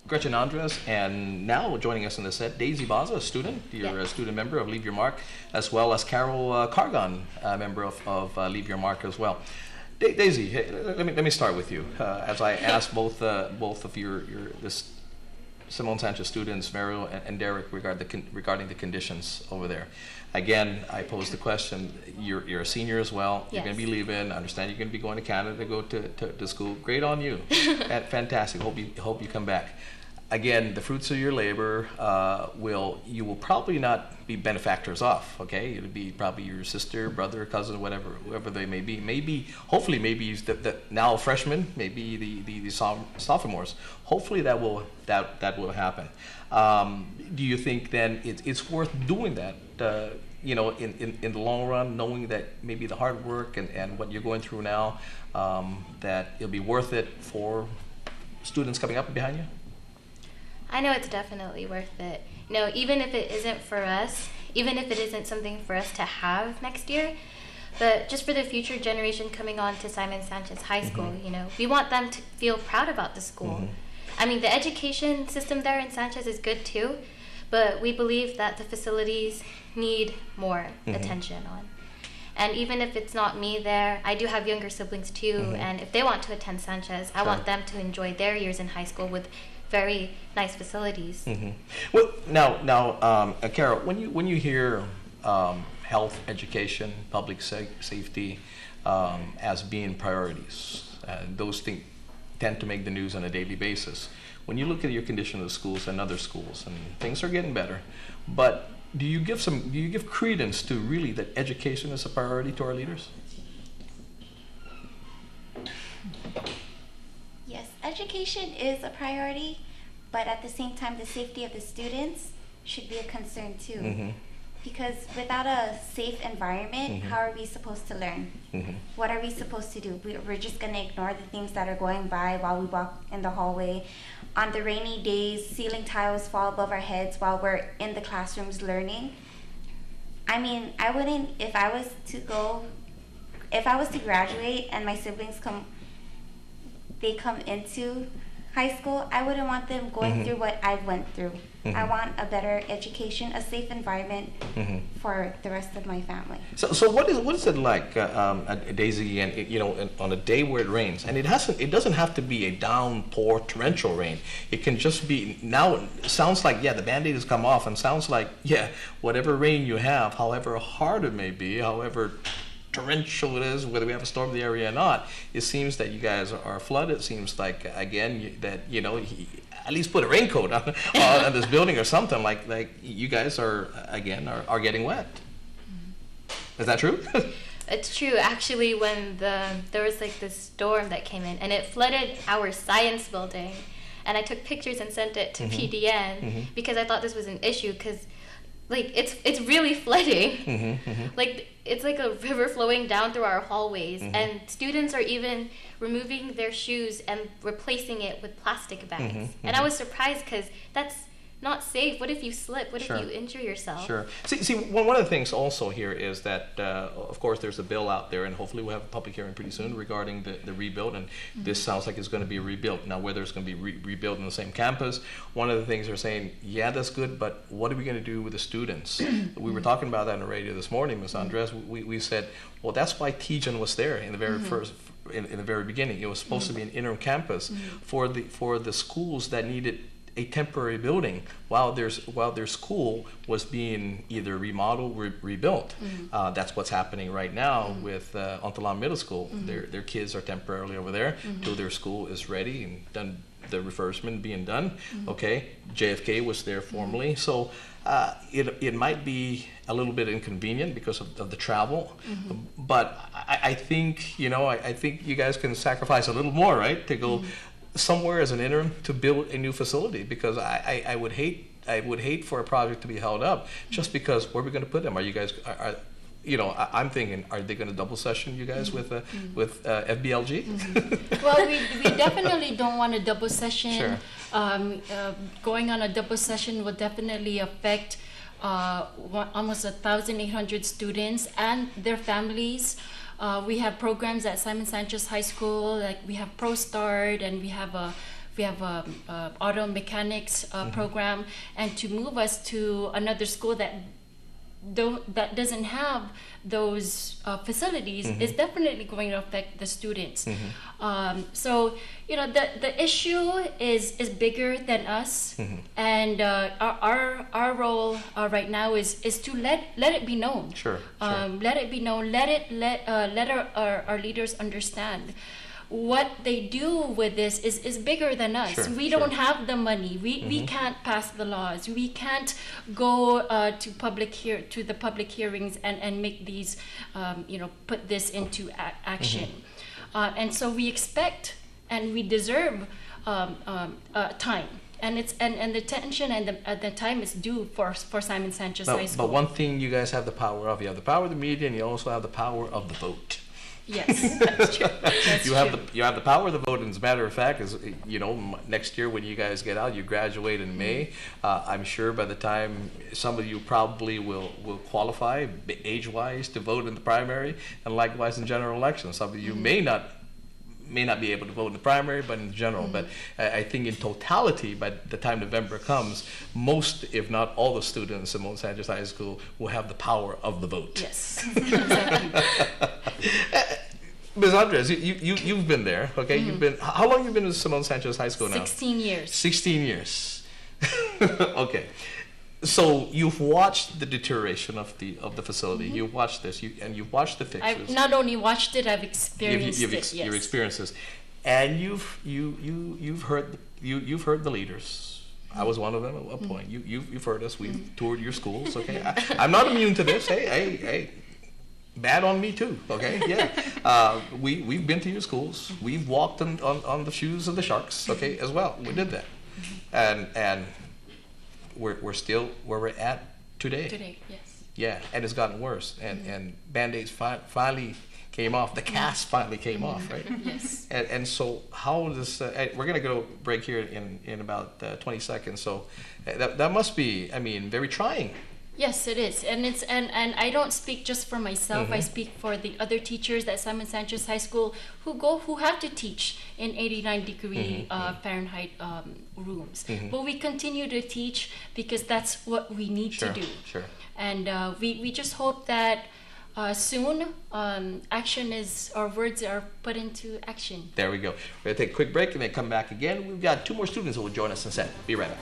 Gretchen Andres, and now joining us in the set, Daisy Baza, a student. You're a student member of Leave Your Mark, as well as Carol Cargon, a member of Leave Your Mark as well. Daisy, hey, let me start with you. As I asked both of your this Simone Sanchez students, Meryl and Derek, regarding the conditions over there. Again, I posed the question. You're a senior as well. You're going to be leaving. I understand you're going to be going to Canada to go to school. Great on you. Fantastic. Hope you come back. Again, the fruits of your labor you will probably not be benefactors off. Okay, it'll be probably your sister, brother, cousin, whoever they may be. Hopefully, maybe the now freshmen, maybe the sophomores. Hopefully, that will happen. Do you think then it's worth doing that? In the long run, knowing that maybe the hard work and what you're going through now, that it'll be worth it for students coming up behind you? I know it's definitely worth it. Even if it isn't for us, even if it isn't something for us to have next year, but just for the future generation coming on to Simon Sanchez High School, we want them to feel proud about the school. Mm-hmm. I mean, the education system there in Sanchez is good too, but we believe that the facilities need more attention on. And even if it's not me there, I do have younger siblings too, and if they want to attend Sanchez, I want them to enjoy their years in high school with very nice facilities. Well, now, Carol, when you hear health, education, public safety as being priorities, those things tend to make the news on a daily basis. When you look at your condition of the schools and other schools, and things are getting better, but do you give credence to really that education is a priority to our leaders? Yes, education is a priority, but at the same time, the safety of the students should be a concern too. Because without a safe environment, how are we supposed to learn? What are we supposed to do? We're just going to ignore the things that are going by while we walk in the hallway. On the rainy days, ceiling tiles fall above our heads while we're in the classrooms learning. I mean, I wouldn't, if I was to graduate and my siblings come into high school, I wouldn't want them going through what I went through. I want a better education, a safe environment for the rest of my family. So what is it like, Daisy, and on a day where it rains, and it doesn't have to be a downpour torrential rain. It can just be, now it sounds like, the Band-Aid has come off, and sounds like, whatever rain you have, however hard it may be, however torrential it is, whether we have a storm in the area or not, it seems that you guys are flooded. It seems like, again, at least put a raincoat on this building or something, like you guys are getting wet. Is that true? It's true. Actually, when there was like this storm that came in and it flooded our science building, and I took pictures and sent it to PDN because I thought this was an issue, because like it's really flooding. Like it's like a river flowing down through our hallways, and students are even removing their shoes and replacing it with plastic bags. And I was surprised because that's not safe. What if you slip? What if you injure yourself? Sure. See, one of the things also here is that, of course, there's a bill out there, and hopefully we'll have a public hearing pretty soon regarding the rebuild, and this sounds like it's going to be rebuilt. Now, whether it's going to be rebuilt in the same campus, one of the things they're saying, that's good, but what are we going to do with the students? We were talking about that on the radio this morning, Ms. Andres. We said, well, that's why TGen was there in the very first, in the very beginning. It was supposed to be an interim campus for the schools that needed a temporary building while their school was being either remodeled or rebuilt. That's what's happening right now with Ontalam Middle School. Their kids are temporarily over there till their school is ready and done, the refurbishment being done. Okay, JFK was there formerly, so it might be a little bit inconvenient because of the travel, but I think I think you guys can sacrifice a little more, right, to go somewhere as an interim to build a new facility, because I would hate for a project to be held up just because where are we going to put them? Are you guys I'm thinking, are they going to double session you guys with FBLG? Well, we definitely don't want a double session. Sure. Going on a double session will definitely affect almost 1,800 students and their families. We have programs at Simon Sanchez High School, like we have Pro Start, and we have a we have a auto mechanics program, and to move us to another school that doesn't have those facilities is definitely going to affect the students. So the issue is bigger than us, and our role right now is to let it be known. Let it be known. Let our leaders understand what they do with this is bigger than us. We don't have the money. We can't pass the laws. We can't go to the public hearings and make these put this into action. And so we expect and we deserve time. And the attention and the time is due for Simon Sanchez High School. But one thing you guys have the power of, you have the power of the media, and you also have the power of the vote. Yes, that's true. You have the power of the vote, and as a matter of fact, is next year when you guys get out, you graduate in May. I'm sure by the time some of you probably will qualify age-wise to vote in the primary, and likewise in general elections. Some of you may not be able to vote in the primary, but in general. But I think in totality, by the time November comes, most, if not all, the students at Simon Sanchez High School will have the power of the vote. Yes, exactly. Ms. Andres, you've been there, okay? How long have you been at Simon Sanchez High School now? 16 years. 16 years. Okay. So you've watched the deterioration of the facility. You've watched this, and you've watched the fixtures. I've not only watched it, I've experienced it. Yes. You've experienced this, and you've heard the leaders. I was one of them at one point. You've heard us. We've toured your schools. Okay, I'm not immune to this. Hey. Bad on me too, okay? Yeah. We've been to your schools. We've walked on the shoes of the sharks, okay, as well. We did that. And we're still where we're at today. Today, yes. Yeah, and it's gotten worse. And Band-Aids finally came off. The cast finally came off, right? Yes. And so how does... we're going to go break here in about 20 seconds. So that must be, very trying. Yes, it is, and I don't speak just for myself. I speak for the other teachers at Simon Sanchez High School who have to teach in 89-degree Fahrenheit rooms. But we continue to teach because that's what we need to do. Sure. And we just hope that soon our words are put into action. There we go. We're going to take a quick break and then come back again. We've got 2 more students who will join us instead. Be right back.